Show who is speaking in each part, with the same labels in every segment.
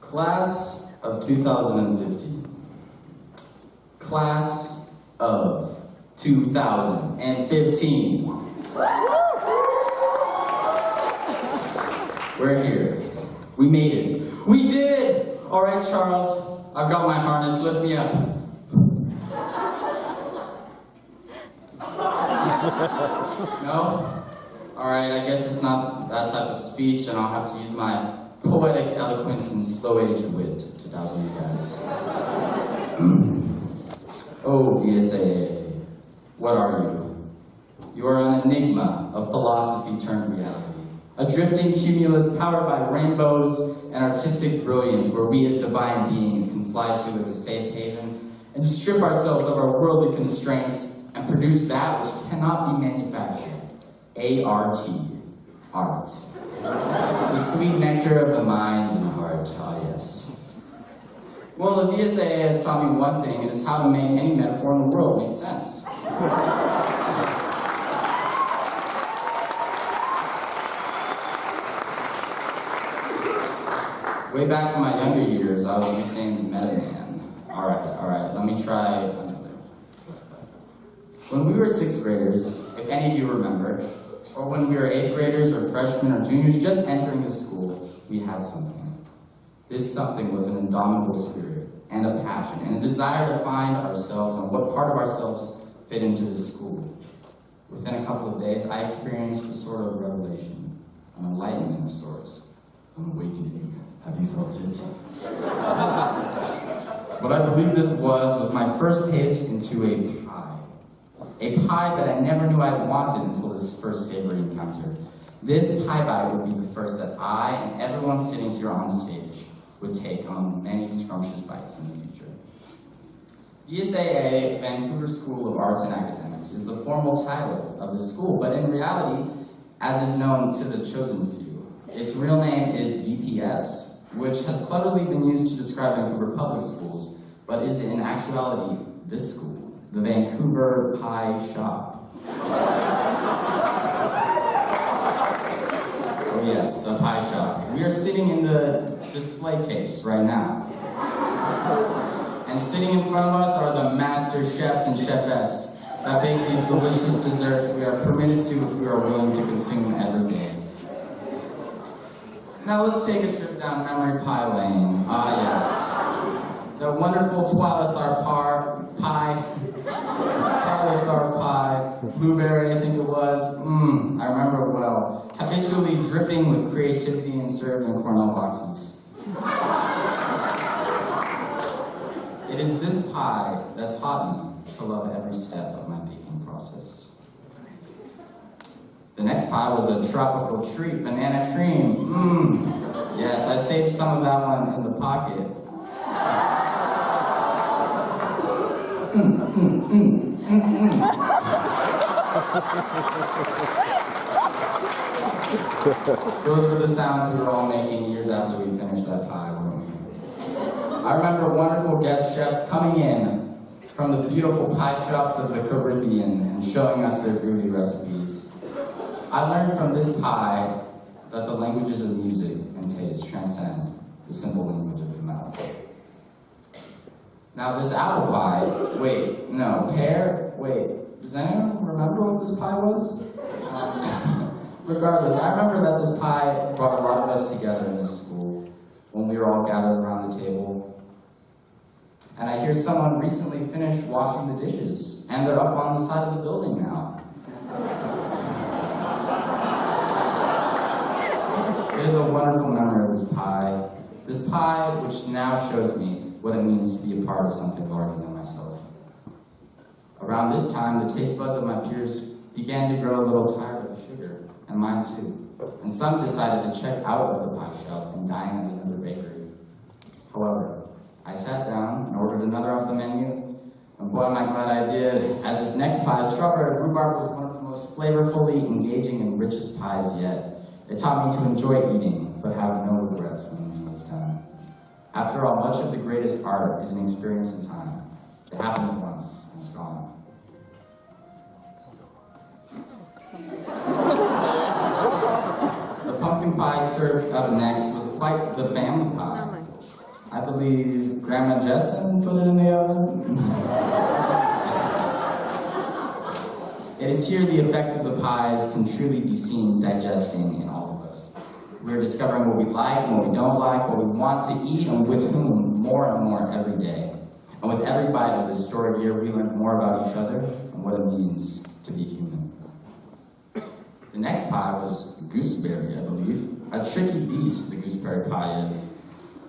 Speaker 1: Class of 2050. Class of 2015. We're here. We made it. We did! All right, Charles, I've got my harness. Lift me up. No? All right, I guess it's not that type of speech, and I'll have to use my poetic eloquence and slow-age wit to dazzle you guys. Oh, VSAA, what are you? You are an enigma of philosophy turned reality. A drifting cumulus powered by rainbows and artistic brilliance where we as divine beings can fly to as a safe haven and strip ourselves of our worldly constraints and produce that which cannot be manufactured. ART, art. The sweet nectar of the mind and heart, ah yes. Well, the VSAA has taught me one thing, it is how to make any metaphor in the world make sense. Way back in my younger years, I was nicknamed Metaman. All right, let me try another. When we were 6th graders, if any of you remember, or when we were 8th graders or freshmen or juniors just entering the school, we had something. This something was an indomitable spirit and a passion and a desire to find ourselves and what part of ourselves fit into this school. Within a couple of days, I experienced a sort of revelation, an enlightenment of sorts, an awakening. Have you felt it? What I believe this was my first taste into a pie. A pie that I never knew I wanted until this first savory encounter. This pie bite would be the first that I and everyone sitting here on stage would take on many scrumptious bites in the future. VSAA, Vancouver School of Arts and Academics, is the formal title of the school, but in reality, as is known to the chosen few, its real name is VPS, which has cleverly been used to describe Vancouver public schools, but is in actuality this school, the Vancouver Pie Shop. Oh yes, a pie shop. We are sitting in the display case right now. And sitting in front of us are the master chefs and chefettes that bake these delicious desserts we are permitted to if we are willing to consume every day. Now let's take a trip down memory pie lane. Ah yes. The wonderful Twilithar pie, blueberry I think it was. I remember it well. Habitually dripping with creativity and served in Cornell boxes. It is this pie that taught me to love every step of my baking process. The next pie was a tropical treat, banana cream. Yes, I saved some of that one in the pocket. Those were the sounds we were all making years after we finished that pie, weren't we? I remember wonderful guest chefs coming in from the beautiful pie shops of the Caribbean and showing us their beauty recipes. I learned from this pie that the languages of music and taste transcend the simple language of the mouth. Now this apple pie, wait, no, pear, wait, does anyone remember what this pie was? Regardless, I remember that this pie brought a lot of us together in this school when we were all gathered around the table. And I hear someone recently finished washing the dishes, and they're up on the side of the building now. It is a wonderful memory of this pie which now shows me what it means to be a part of something larger than myself. Around this time, the taste buds of my peers began to grow a little tired of the sugar, and mine too. And some decided to check out of the pie shop and dine at another bakery. However, I sat down and ordered another off the menu, and boy, am I glad I did, as this next pie, strawberry rhubarb, was one of the most flavorfully engaging and richest pies yet. It taught me to enjoy eating, but have no regrets when the meal was done. After all, much of the greatest art is an experience in time. It happens once, and it's gone. The pumpkin pie served up next was quite the family pie. I believe Grandma Jessen put it in the oven. It is here the effect of the pies can truly be seen digesting in all of us. We are discovering what we like and what we don't like, what we want to eat, and with whom more and more every day. And with every bite of this story here, we learn more about each other and what it means to be human. The next pie was gooseberry, I believe. A tricky beast, the gooseberry pie is.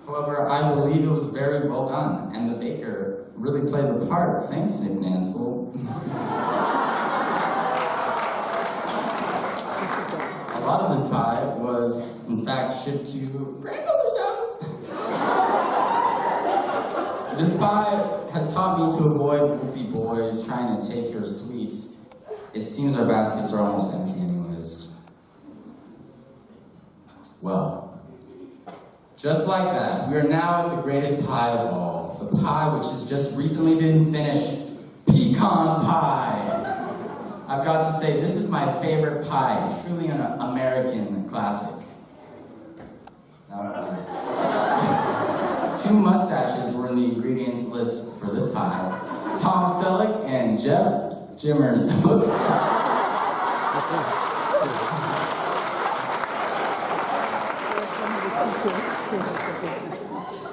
Speaker 1: However, I believe it was very well done, and the baker really played the part. Thanks, Nick Nansel. A lot of this pie was, in fact, shipped to grandmother's house. This pie has taught me to avoid goofy boys trying to take your sweets. It seems our baskets are almost empty anyways. Well, just like that, we are now at the greatest pie of all. The pie which has just recently been finished, pecan pie. I've got to say, this is my favorite pie, truly an American classic. Two mustaches were in the ingredients list for this pie. Tom Selleck and Jeff Jimmers.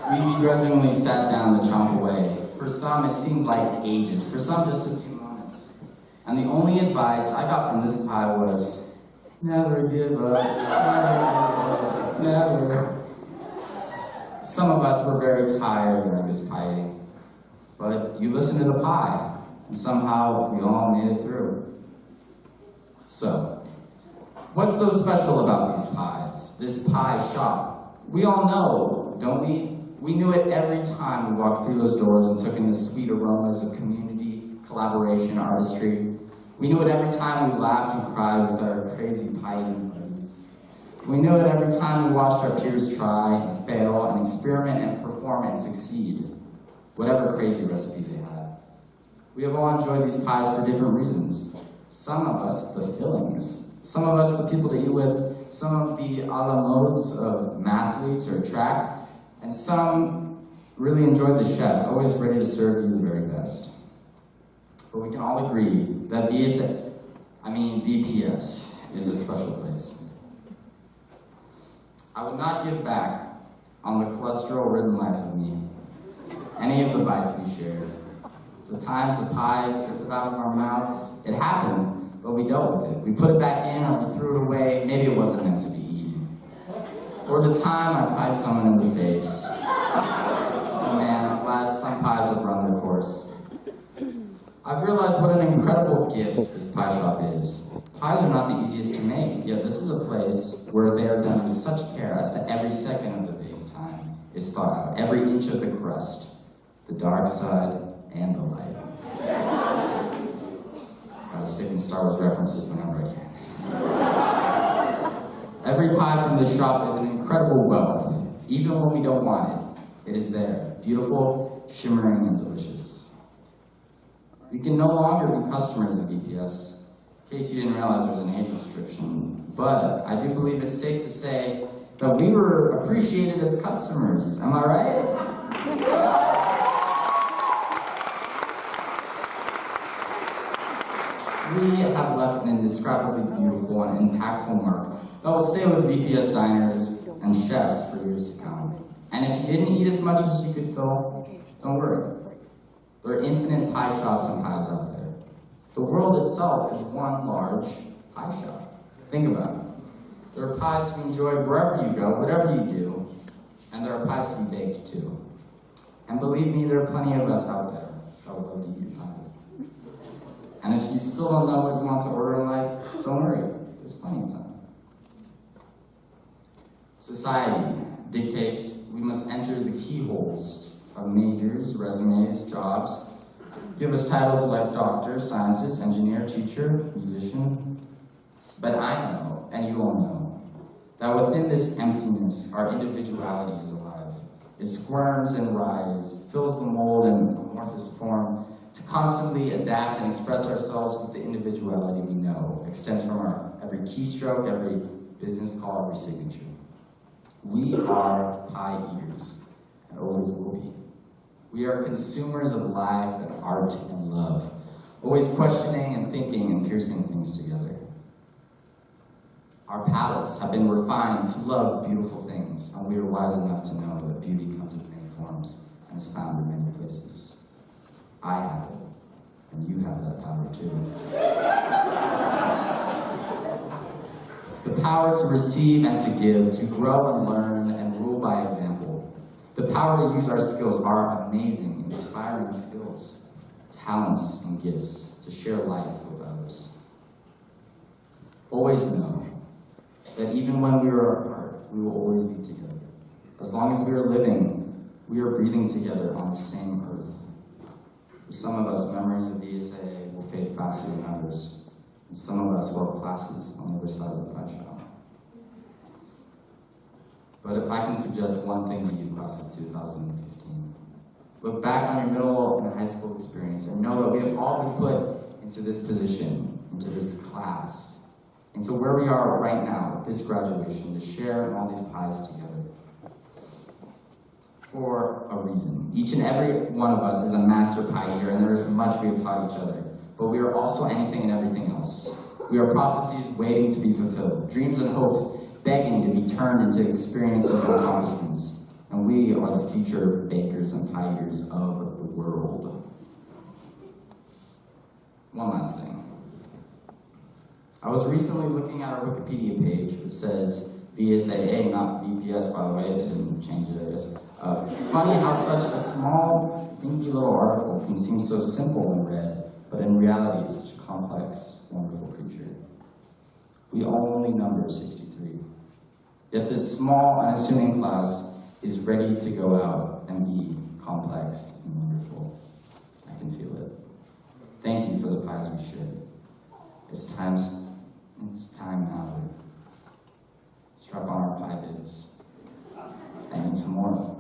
Speaker 1: We begrudgingly sat down to chomp away. For some, it seemed like ages. For some, just a few moments. And the only advice I got from this pie was, never give up, never. Some of us were very tired during this pie eating, but you listened to the pie, and somehow we all made it through. So, what's so special about these pies, this pie shop? We all know, don't we? We knew it every time we walked through those doors and took in the sweet aromas of community, collaboration, artistry. We knew it every time we laughed and cried with our crazy pie eating buddies. We knew it every time we watched our peers try and fail and experiment and perform and succeed, whatever crazy recipe they had. We have all enjoyed these pies for different reasons. Some of us, the fillings. Some of us, the people to eat with. Some of the a la modes of mathletes or track. And some really enjoyed the chefs, always ready to serve you the very best. But we can all agree that VPS is a special place. I would not give back on the cholesterol-ridden life of me any of the bites we shared. The times the pie drifted out of our mouths, it happened, but we dealt with it. We put it back in or we threw it away. Maybe it wasn't meant to be eaten. Or the time I pied someone in the face. Oh man, I'm glad some pies have run their course. I've realized what an incredible gift this pie shop is. Pies are not the easiest to make, yet this is a place where they are done with such care as to every second of the baking time is thought out, every inch of the crust, the dark side and the light. Gotta stick in Star Wars references whenever I can. Every pie from this shop is an incredible wealth. Even when we don't want it, it is there, beautiful, shimmering, and delicious. We can no longer be customers of VPS. In case you didn't realize there's an age restriction, but I do believe it's safe to say that we were appreciated as customers. Am I right? We have left an indescribably beautiful and impactful mark that will stay with VPS diners and chefs for years to come. And if you didn't eat as much as you could fill, don't worry. There are infinite pie shops and pies out there. The world itself is one large pie shop. Think about it. There are pies to enjoy wherever you go, whatever you do, and there are pies to be baked too. And believe me, there are plenty of us out there that would love to eat pies. And if you still don't know what you want to order in life, don't worry, there's plenty of time. Society dictates we must enter the keyholes of majors, resumes, jobs, give us titles like doctor, scientist, engineer, teacher, musician. But I know, and you all know, that within this emptiness, our individuality is alive. It squirms and writhes, fills the mold in amorphous form, to constantly adapt and express ourselves with the individuality we know, extends from our every keystroke, every business call, every signature. We are pie eaters. and always will be. We are consumers of life and art and love, always questioning and thinking and piercing things together. Our palates have been refined to love beautiful things, and we are wise enough to know that beauty comes in many forms and is found in many places. I have it, and you have that power too. The power to receive and to give, to grow and learn and rule by example. The power to use our skills, our amazing, inspiring skills, talents and gifts, to share life with others. Always know that even when we are apart, we will always be together. As long as we are living, we are breathing together on the same earth. For some of us, memories of VSAA will fade faster than others, and some of us will have classes on the other side of the gunshot. But if I can suggest one thing to you, class of 2015, look back on your middle and high school experience and know that we have all been put into this position, into this class, into where we are right now, this graduation, to share in all these pies together. For a reason. Each and every one of us is a master pie eater, and there is much we have taught each other. But we are also anything and everything else. We are prophecies waiting to be fulfilled, dreams and hopes begging to be turned into experiences and accomplishments. And we are the future bakers and pie eaters of the world. One last thing. I was recently looking at our Wikipedia page, which says VSAA, not VPS, by the way. They didn't change it, I guess. Funny how such a small, dinky little article can seem so simple when read, but in reality is such a complex, wonderful creature. We only number 63. Yet this small, unassuming class is ready to go out and be complex and wonderful. I can feel it. Thank you for the pies we shared. It's time now to strap on our pie bibs and eat some more.